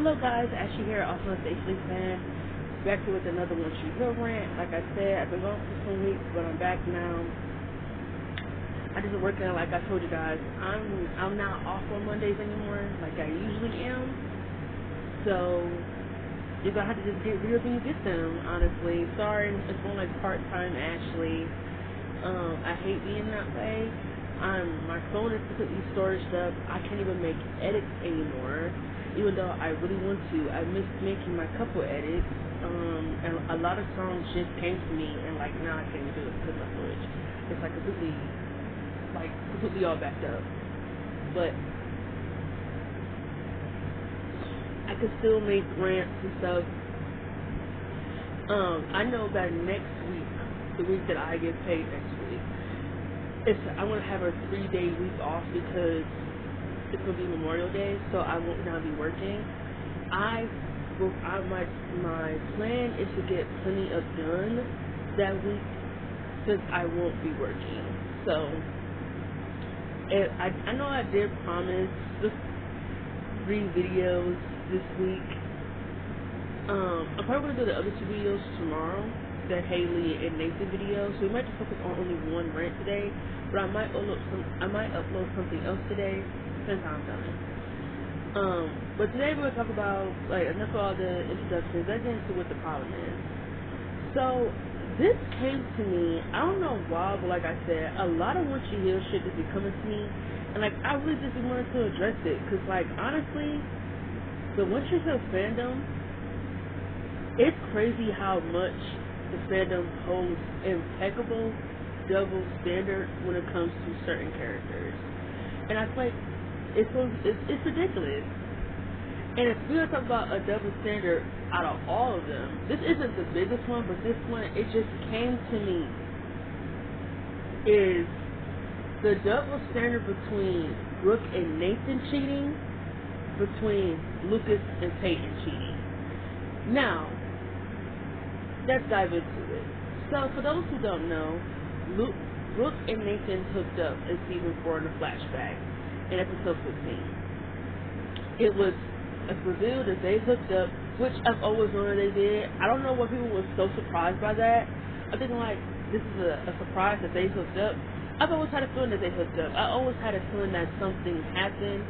Hello guys, Ashley here, also a Safely fan. Back here with another One Tree Hill rant. Like I said, I've been gone for some weeks, but I'm back now. I just been working, like I told you guys. I'm not off on Mondays anymore, like I usually am. So you're gonna have to just get real when you get them, honestly. Sorry, it's going like part-time Ashley. I hate being that way. My phone is completely storaged up. I can't even make edits anymore, even though I really want to. I miss making my couple edits, and a lot of songs just came to me, and like now I can't even do it because my storage it's like completely all backed up. But I can still make rants and stuff. I know that next week, the week that I get paid next week, I'm gonna have a 3-day week off because it's gonna be Memorial Day, so I won't now be working. My plan is to get plenty of done that week since I won't be working. So I know I did promise just 3 videos this week. I'm probably gonna do the other 2 videos tomorrow, the Haley and Nathan video. So we might just focus on only one rant today, but I might upload something else today since I'm done. But today we're gonna talk about enough of all the introductions. Let's get into what the problem is. So this came to me, I don't know why, but like I said, a lot of One Tree Hill shit just be coming to me, and like I really just wanted to address it, cause like honestly, the One Tree Hill fandom, it's crazy how much the fandom holds impeccable double standards when it comes to certain characters, and I feel like it's ridiculous. And if we're talking about a double standard out of all of them, this isn't the biggest one, but this one, it just came to me, is the double standard between Brooke and Nathan cheating, between Lucas and Peyton cheating. Now, let's dive into it. So, for those who don't know, Brooke and Nathan hooked up in season 4 in the flashback in episode 15. It was revealed that they hooked up, which I've always known that they did. I don't know why people were so surprised by that. I'm thinking like, this is a surprise that they hooked up. I've always had a feeling that they hooked up. I always had a feeling that something happened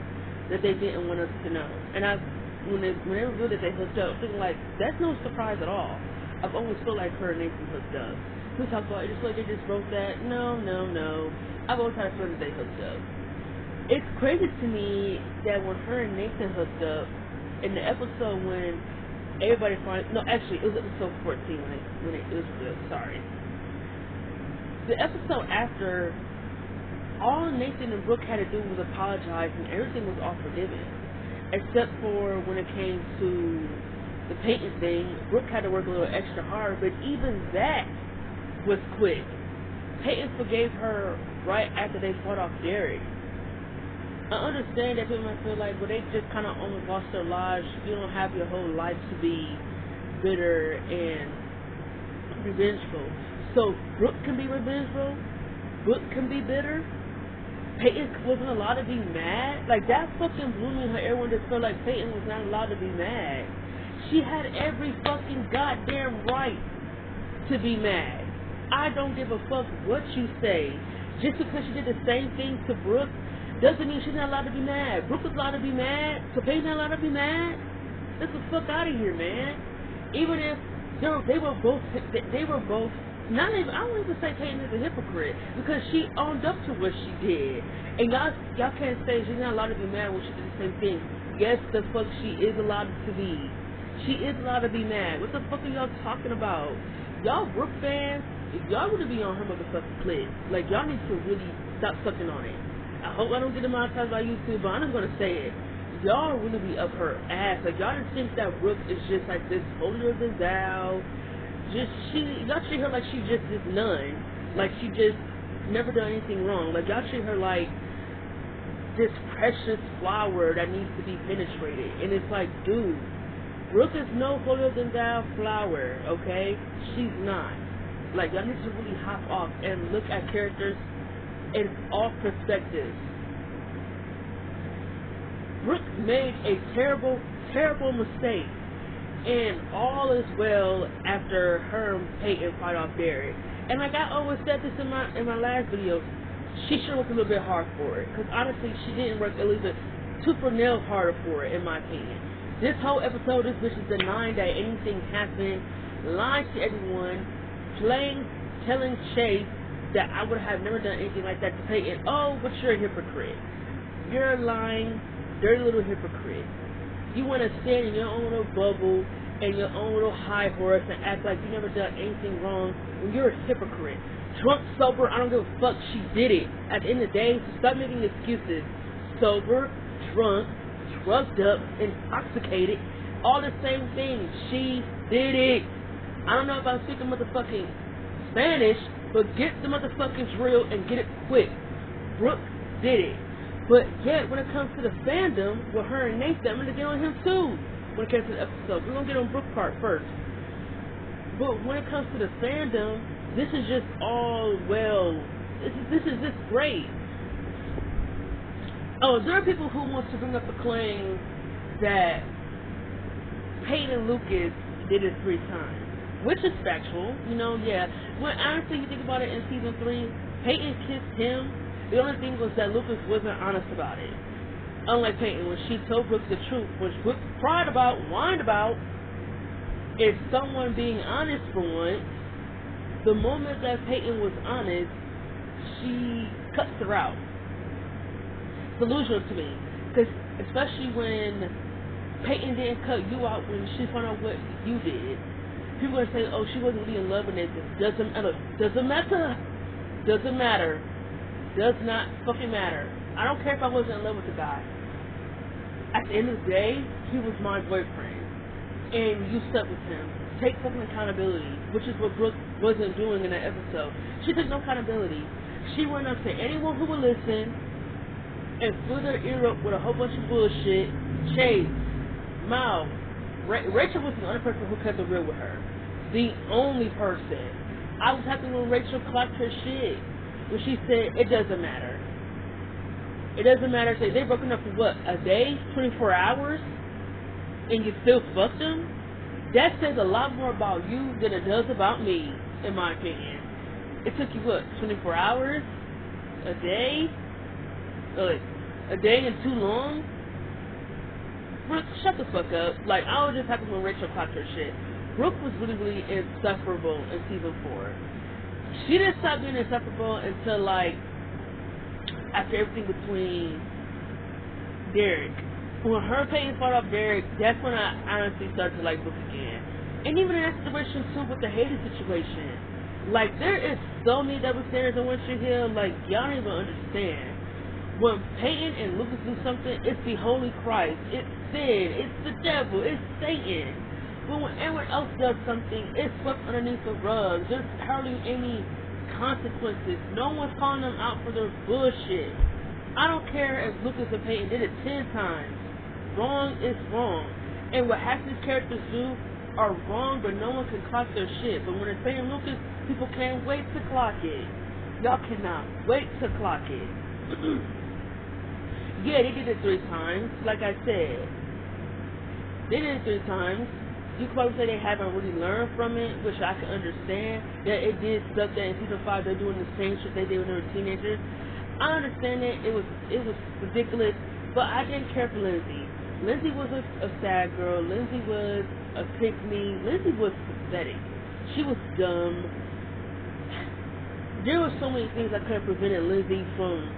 that they didn't want us to know. And when they revealed that they hooked up, I'm thinking like, that's no surprise at all. I've always felt like her and Nathan hooked up. We talk about it just like they just wrote that. No. I've always had a feeling that they hooked up. It's crazy to me that when her and Nathan hooked up, in the episode when everybody it was episode 14 when it was real, sorry. The episode after, all Nathan and Brooke had to do was apologize and everything was all forgiven. Except for when it came to the Peyton thing, Brooke had to work a little extra hard, but even that was quick. Peyton forgave her right after they fought off Derek. I understand that people might feel like, well, they just kind of almost lost their lives. You don't have your whole life to be bitter and revengeful. So Brooke can be revengeful. Brooke can be bitter. Peyton wasn't allowed to be mad. Like, that fucking blew me how everyone just felt like Peyton was not allowed to be mad. She had every fucking goddamn right to be mad. I don't give a fuck what you say. Just because she did the same thing to Brooke doesn't mean she's not allowed to be mad. Brooke was allowed to be mad, so Peyton's not allowed to be mad? Get the fuck out of here, man. Even if they were both, not even, I don't even say Peyton is a hypocrite, because she owned up to what she did. And y'all can't say she's not allowed to be mad when she did the same thing. Yes, the fuck she is allowed to be. She is allowed to be mad. What the fuck are y'all talking about? Y'all Brooke fans, if y'all want to be on her motherfucking clit, like, y'all need to really stop sucking on it. I hope I don't get demonetized by YouTube, but I'm just gonna say it. Y'all really be up her ass. Like, y'all just think that Brooke is just like this holier than thou. Y'all treat her like she just this nun. Like, she just never done anything wrong. Like, y'all treat her like this precious flower that needs to be penetrated. And it's like, dude, Brooke is no holier than thou flower, okay? She's not. Like, y'all need to really hop off and look at characters in all perspectives. Brooke made a terrible terrible mistake. And all is well after her and Peyton fight off Derek. And like I always said this in my last video, she sure worked a little bit hard for it. Because honestly, she didn't work at least a tooth or nail harder for it, in my opinion. This whole episode, this bitch is denying that anything happened, lying to everyone, telling Chase that I would have never done anything like that to Peyton. Oh, but you're a hypocrite. You're a lying, dirty little hypocrite. You want to stand in your own little bubble and your own little high horse and act like you never done anything wrong when you're a hypocrite. Drunk, sober, I don't give a fuck, she did it. At the end of the day, so stop making excuses. Sober, drunk, drugged up, intoxicated, all the same thing. She did it. I don't know if I'm speaking motherfucking Spanish, but get the motherfucking drill and get it quick. Brooke did it. But yet, when it comes to the fandom, with her and Nathan, I'm going to get on him too. When it comes to the episode, we're going to get on Brooke part first. But when it comes to the fandom, this is just all, well, this is just great. Oh, there are people who want to bring up the claim that Peyton and Lucas did it 3 times, which is factual, yeah. When honestly you think about it, in season 3, Peyton kissed him. The only thing was that Lucas wasn't honest about it. Unlike Peyton, when she told Brooke the truth, which Brooke cried about, whined about, is someone being honest for once. The moment that Peyton was honest, she cuts her out. It's delusional to me. Because especially when Peyton didn't cut you out when she found out what you did. People are going to say, oh, she wasn't really in love with it. Doesn't matter. Doesn't matter. Doesn't matter. Does not fucking matter. I don't care if I wasn't in love with the guy. At the end of the day, he was my boyfriend. And you stuck with him. Take fucking accountability, which is what Brooke wasn't doing in that episode. She took no accountability. She went up to anyone who would listen and filled their ear up with a whole bunch of bullshit. Chase, Mal, Rachel was the only person who kept it real with her. The only person. I was happy when Rachel clocked her shit. When she said, it doesn't matter. It doesn't matter. Say they broken up for what, a day, 24 hours, and you still fucked them? That says a lot more about you than it does about me, in my opinion. It took you what, 24 hours? A day? A day and too long? Brooke, shut the fuck up. Like, I was just happy when Rachel clocked her shit. Brooke was really, really insufferable in season 4. She didn't stop being insufferable until, like, after everything between Derek. When her Peyton fought off Derek, that's when I honestly started to like Brooke again. And even in that situation, too, with the Haiti situation. Like, there is so many double standards on Winter Hill, like, y'all don't even understand. When Peyton and Lucas do something, it's the Holy Christ, it's sin, it's the devil, it's Satan. But when everyone else does something, it's swept underneath the rug. There's hardly any consequences. No one's calling them out for their bullshit. I don't care if Lucas and Peyton did it 10 times. Wrong is wrong. And what half these characters do are wrong, but no one can clock their shit. But when it's Peyton and Lucas, people can't wait to clock it. Y'all cannot wait to clock it. Yeah, they did it 3 times, like I said. They did it 3 times. You could probably say they haven't really learned from it, which I can understand. That it did stuff that in season 5 they're doing the same shit they did when they were teenagers. I understand it. It was ridiculous, but I didn't care for Lindsay. Lindsay was a sad girl. Lindsay was a pick-me. Lindsay was pathetic. She was dumb. There were so many things that could have prevented Lindsay from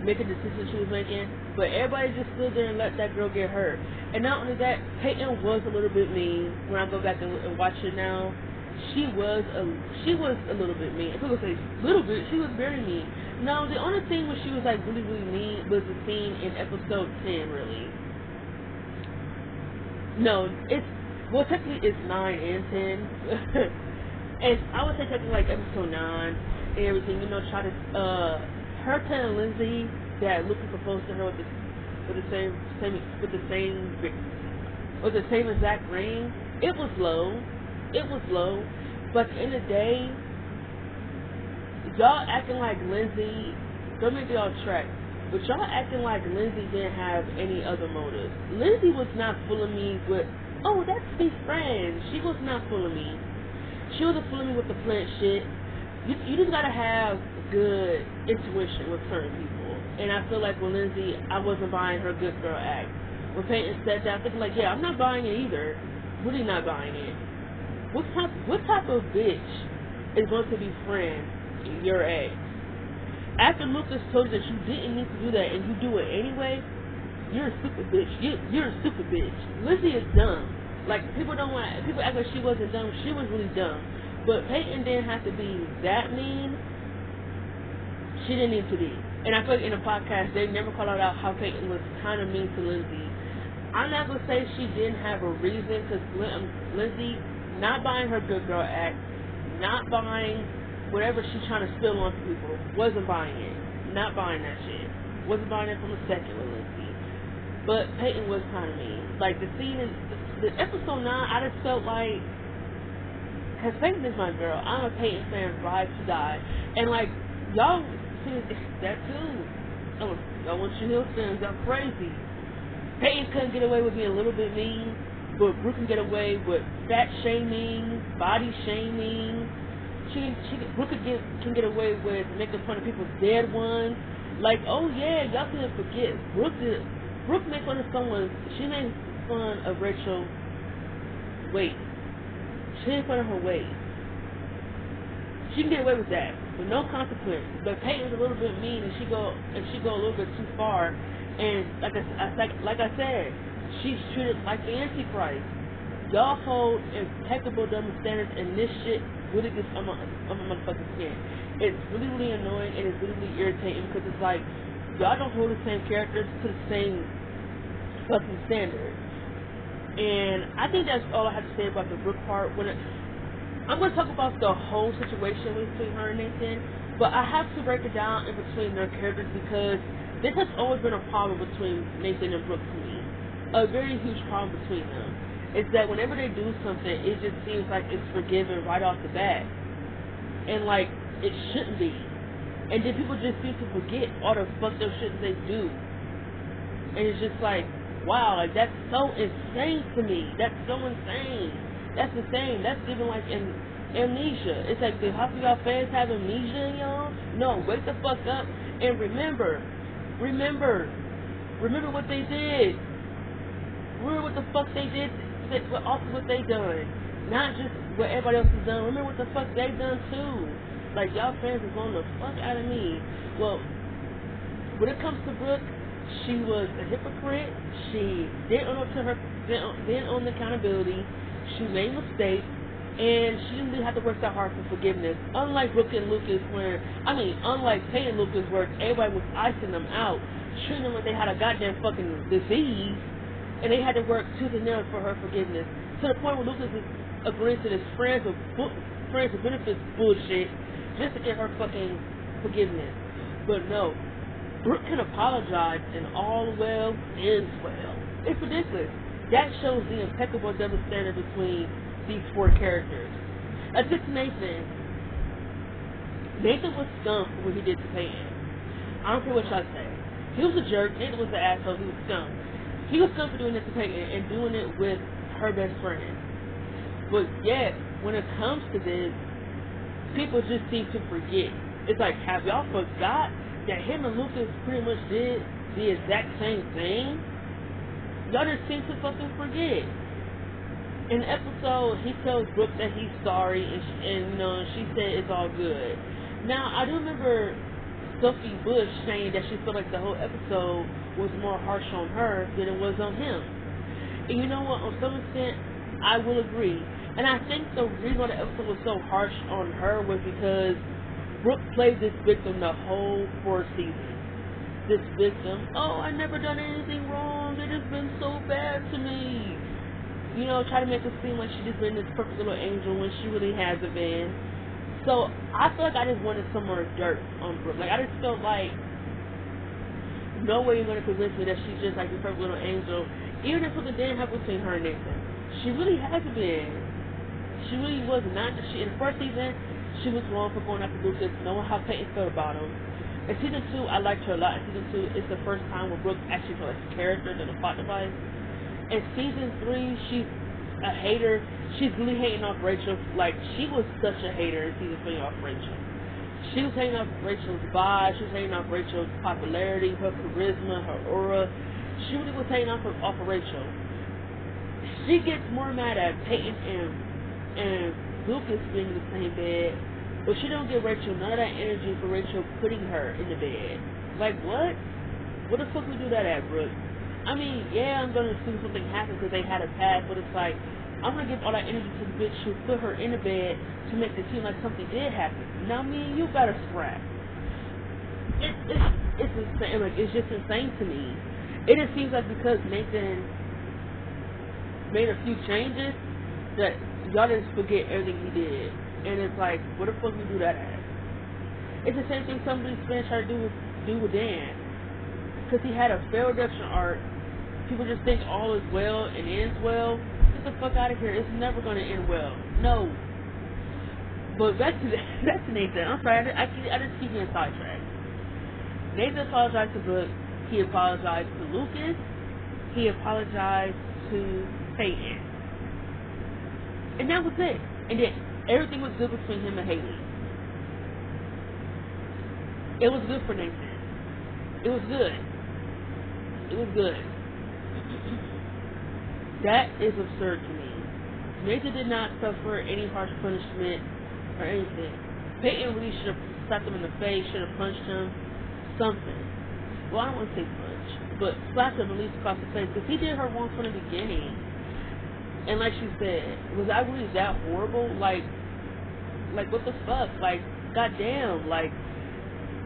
making the decisions she was making, but everybody just stood there and let that girl get hurt. And not only that, Peyton was a little bit mean. When I go back and watch it now, she was a little bit mean. If people say little bit, she was very mean. No, the only thing when she was like really, really mean was the scene in episode 10, really. No, technically it's 9 and 10. And I would say technically like episode 9 and everything, try to her telling Lindsay that Lucas proposed to her with the same exact ring. It was low. But at the end of the day, y'all acting like Lindsay. Don't make y'all track. But y'all acting like Lindsay didn't have any other motives. Lindsay was not fooling me with, oh, that's his friend. She was not fooling me. She wasn't fooling me with the plant shit. You just gotta have good intuition with certain people. And I feel like with Lindsay, I wasn't buying her good girl act. When Peyton said that, I was like, yeah, I'm not buying it either. Really not buying it. What type of bitch is going to befriend your ex? After Lucas told you that you didn't need to do that and you do it anyway, you're a stupid bitch. You're a stupid bitch. Lizzie is dumb. Like, people act like she wasn't dumb. She was really dumb. But Peyton didn't have to be that mean. She didn't need to be. And I feel like in the podcast, they never called out how Peyton was kind of mean to Lindsay. I'm not going to say she didn't have a reason, because Lindsay, not buying her good girl act, not buying whatever she's trying to spill on people, wasn't buying it. Not buying that shit. Wasn't buying it from a second with Lindsay. But Peyton was kind of mean. Like, the episode 9, I just felt like, because Peyton is my girl. I'm a Peyton fan, ride to die. And, like, y'all see that too. I want you Hill fans, y'all crazy. Peyton couldn't get away with being a little bit mean, but Brooke can get away with fat shaming, body shaming. Brooke can get away with making fun of people's dead ones. Like, oh yeah, y'all can't forget. Brooke made fun of someone. She made fun of Rachel weight. She made fun of her weight. She can get away with that with no consequence. But Peyton's a little bit mean, and she go a little bit too far. And like I said, she's treated like the Antichrist. Y'all hold impeccable double standards, and this shit really gets on my motherfucking skin. It's really, really annoying, and it's really, really irritating, because it's like, y'all don't hold the same characters to the same fucking standard. And I think that's all I have to say about the Brooke part. I'm going to talk about the whole situation between her and Nathan, but I have to break it down in between their characters, because this has always been a problem between Nathan and Brooke to me. A very huge problem between them. Is that whenever they do something, it just seems like it's forgiven right off the bat. And like, it shouldn't be. And then people just seem to forget all the fucked up shit that they do. And it's just like, wow, like that's so insane to me. That's so insane. That's insane. That's even like amnesia. It's like, do half of y'all fans have amnesia, y'all? No, wake the fuck up and remember what they did. Remember what the fuck they did, but also what they done. Not just what everybody else has done. Remember what the fuck they done too. Like, y'all fans is blowing the fuck out of me. Well, when it comes to Brooke, she was a hypocrite. She didn't own the accountability. She made mistakes. And she didn't really have to work that hard for forgiveness. Unlike Brooke and Lucas, unlike Peyton and Lucas, where everybody was icing them out, treating them like they had a goddamn fucking disease, and they had to work tooth and nail for her forgiveness. To the point where Lucas is agreeing to this friends with benefits bullshit just to get her fucking forgiveness. But no, Brooke can apologize, and all well is well. It's ridiculous. That shows the impeccable double standard between these four characters. I took Nathan. Nathan was scum for what he did to Peyton. I don't care what y'all say. He was a jerk. Nathan was an asshole. He was scum. He was scum for doing this to Peyton and doing it with her best friend. But yet, when it comes to this, people just seem to forget. It's like, have y'all forgot that him and Lucas pretty much did the exact same thing? Y'all just seem to fucking forget. In the episode, he tells Brooke that he's sorry, and she said it's all good. Now, I do remember Sophie Bush saying that she felt like the whole episode was more harsh on her than it was on him. And you know what? On some extent, I will agree. And I think the reason why the episode was so harsh on her was because Brooke played this victim the whole 4th season. This victim, oh, I never done anything wrong. They just been so bad to me. Try to make it seem like she just been this perfect little angel when she really hasn't been. So I feel like I just wanted some more dirt on Brooke. Like, I just felt like no way you're going to convince me that she's just like the perfect little angel. Even if something didn't happen between her and Nathan. She really hasn't been. She really was not. In the 1st season, she was wrong for going after Lucas, knowing how Peyton felt about him. In season 2, I liked her a lot. In season 2, it's the first time where Brooke actually felt like a character than a plot device. In season 3, she's a hater. She's really hating off Rachel. Like, she was such a hater in season 3 off Rachel. She was hating off Rachel's vibe. She was hating off Rachel's popularity, her charisma, her aura. She really was hating off of Rachel. She gets more mad at Peyton and Lucas being in the same bed, but she don't give Rachel none of that energy for Rachel putting her in the bed. Like, what? What the fuck we do that at, Brooke? I mean, yeah, I'm gonna assume something happened because they had a past, but it's like, I'm gonna give all that energy to the bitch who put her in the bed to make it seem like something did happen. Now, me and you gotta scrap. It's insane. Like, it's just insane to me. It just seems like because Nathan made a few changes that y'all just forget everything he did, and it's like, what the fuck we do that at? It's the same thing some of these fans try to do with Dan, because he had a failed redemption arc. People just think all is well and ends well. Get the fuck out of here. It's never going to end well. No. But back to Nathan. I'm sorry. I just keep getting sidetracked. Nathan apologized to Brooke. He apologized to Lucas. He apologized to Peyton. And that was it. And then everything was good between him and Haley. It was good for Nathan. It was good. It was good. That is absurd to me. Nathan did not suffer any harsh punishment or anything. Peyton really should have slapped him in the face, should have punched him, something. Well, I don't want to say punch, but slapped him at least across the face, because he did her wrong from the beginning. And like she said, was I really that horrible? Like what the fuck? Like, goddamn, like,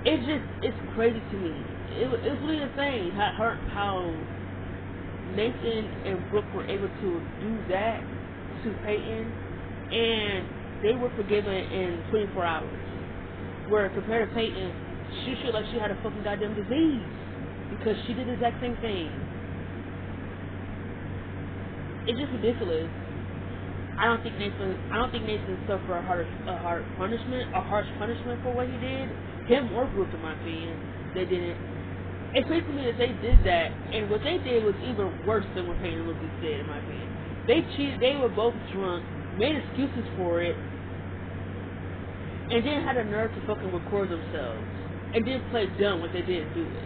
it's crazy to me. It's really insane how Nathan and Brooke were able to do that to Peyton, and they were forgiven in 24 hours. Where compared to Peyton, she should like she had a fucking goddamn disease because she did the exact same thing. It's just ridiculous. I don't think Nathan suffered a harsh punishment for what he did. Him or Brooke, in my opinion, they didn't. It's crazy to me that they did that, and what they did was even worse than what Peyton and Lucas did, in my opinion. They cheated. They were both drunk, made excuses for it, and then had a nerve to fucking record themselves, and then play dumb when they didn't do it.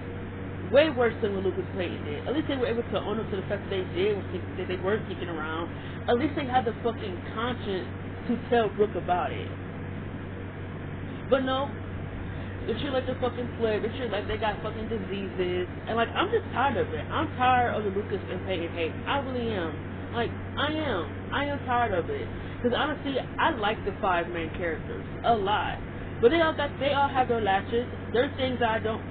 Way worse than what Lucas and Peyton did. At least they were able to own up to the fact that they were kicking around. At least they had the fucking conscience to tell Brooke about it. But no, they treat like they're fucking fled. They treat like they got fucking diseases. And like, I'm just tired of it. I'm tired of the Lucas and Peyton hate. I really am. Like, I am tired of it. Because honestly, I like the 5 main characters a lot. But they all have their latches. There's things I don't.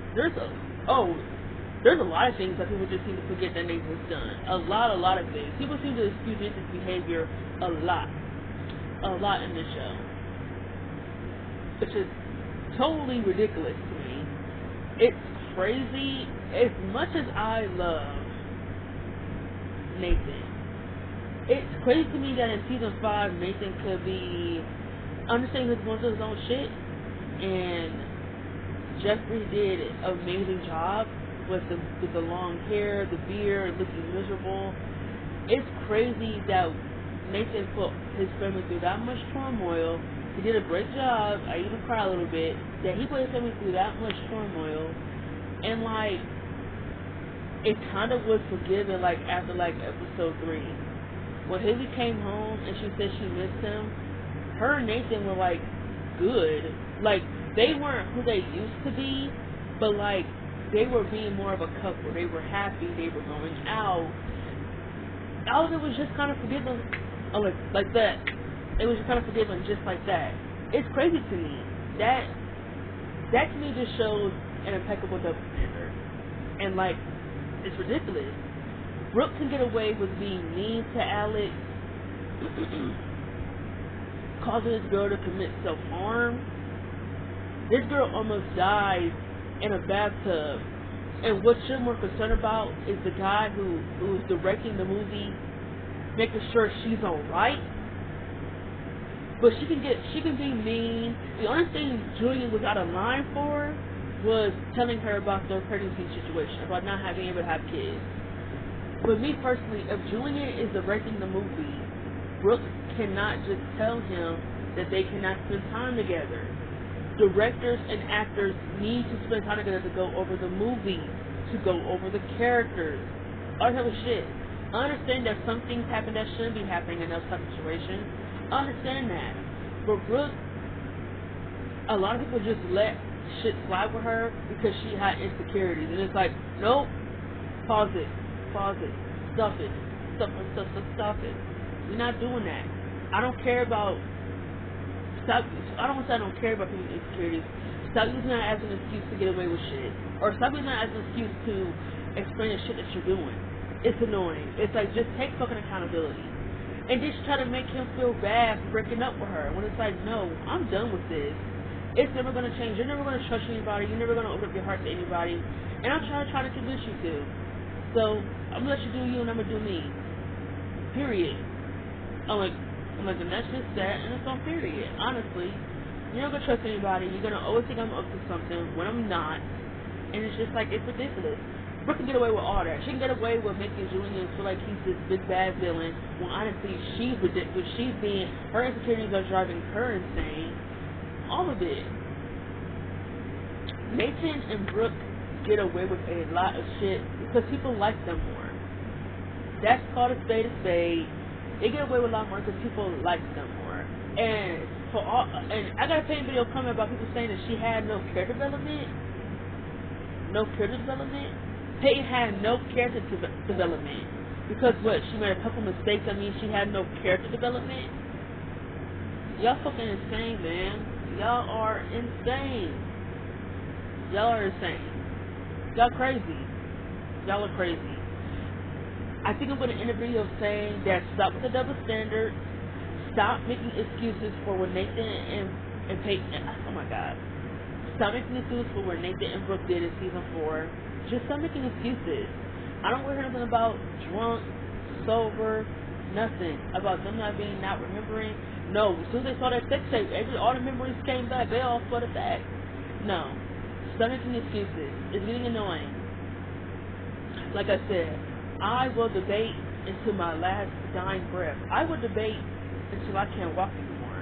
There's a lot of things that people just seem to forget that Nathan's done. A lot of things. People seem to excuse Nathan's behavior a lot in this show, which is totally ridiculous to me. It's crazy. As much as I love Nathan, it's crazy to me that in season 5 Nathan could be understanding his going through his own shit, and Jeffrey did an amazing job with the long hair, the beard, looking miserable. It's crazy that Nathan put his family through that much turmoil. He did a great job. I even cried a little bit that he put his family through that much turmoil, and like, it kind of was forgiven like after like episode 3 when Haley came home and she said she missed him. Her and Nathan were like good. Like, they weren't who they used to be, but like, they were being more of a couple. They were happy. They were going out. All of it was just kind of forgiven, like that. It was just kind of forgiven, just like that. It's crazy to me. That to me just shows an impeccable double standard, and like, it's ridiculous. Brooke can get away with being mean to Alex, causing this girl to commit self-harm. This girl almost died in a bathtub, and what you're more concerned about is the guy who's directing the movie, making sure she's alright. But she can be mean. The only thing Julian was out of line for was telling her about their pregnancy situation, about not being able to have kids. But me personally, if Julian is directing the movie, Brooke cannot just tell him that they cannot spend time together. Directors and actors need to spend time together to go over the movie, to go over the characters, all that type of shit. I understand that some things happen that shouldn't be happening in those type of situations. I understand that. But Brooke, a lot of people just let shit slide with her because she had insecurities. And it's like, nope, pause it, stuff it, stuff it. We're not doing that. I don't care about, I don't want to say I don't care about people's insecurities. Stop using that as an excuse to get away with shit. Or stop using that as an excuse to explain the shit that you're doing. It's annoying. It's like, just take fucking accountability. And just try to make him feel bad for breaking up with her. When it's like, no, I'm done with this. It's never going to change. You're never going to trust anybody. You're never going to open up your heart to anybody. And I'm trying to convince you to. So, I'm going to let you do you and I'm going to do me. Period. I'm like, and that's just that, and it's on period. Honestly, you're not going to trust anybody. You're going to always think I'm up to something when I'm not. And it's just like, it's ridiculous. Brooke can get away with all that. She can get away with making Julian feel like he's this big bad villain, when honestly, she's ridiculous. Her insecurities are driving her insane. All of it. Nathan and Brooke get away with a lot of shit because people like them more. That's called a spade a spade. They get away with a lot more because people like them more. And I got a pain video coming about people saying that she had no character development. No character development. Peyton had no character development because what? She made a couple mistakes. I mean, she had no character development. Y'all fucking insane, man. Y'all are insane. Y'all are insane. Y'all crazy. Y'all are crazy. I think I'm going to end a video saying that stop with the double standard. Stop making excuses for what Nathan and Peyton. Oh my God. Stop making excuses for what Nathan and Brooke did in season 4. Just stop making excuses. I don't hear nothing about drunk, sober, nothing about them not remembering. No, as soon as they saw that sex tape, all the memories came back. They all flooded back. No. Stop making excuses. It's getting annoying. Like I said, I will debate until my last dying breath. I will debate until I can't walk anymore.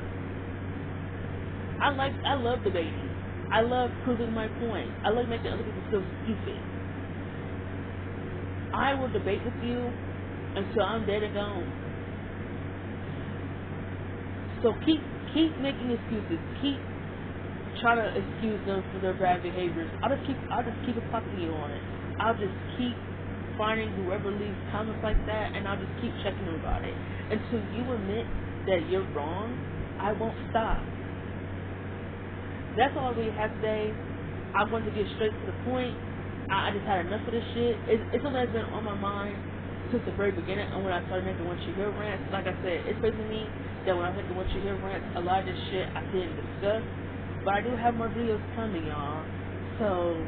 I love debating. I love proving my point. I love making other people feel stupid. I will debate with you until I'm dead and gone. So keep making excuses. Keep trying to excuse them for their bad behaviors. I'll just keep clocking you on it. I'll just keep finding whoever leaves comments like that, and I'll just keep checking them about it. Until you admit that you're wrong, I won't stop. That's all we have today. I wanted to get straight to the point. I just had enough of this shit. It's something that's been on my mind since the very beginning, and when I started making Once You Hear rants, like I said, it's basically me that when I make the Once You Hear rants, a lot of this shit I didn't discuss, but I do have more videos coming, y'all. So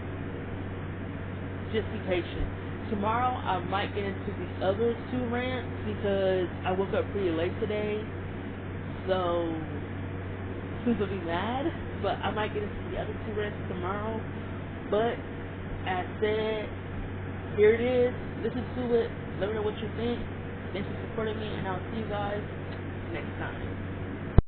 just be patient. Tomorrow I might get into the other 2 rants because I woke up pretty late today, so people will be mad, but I might get into the other 2 rants tomorrow. But as said, here it is. Listen to it. Let me know what you think. Thanks for supporting me, and I'll see you guys next time.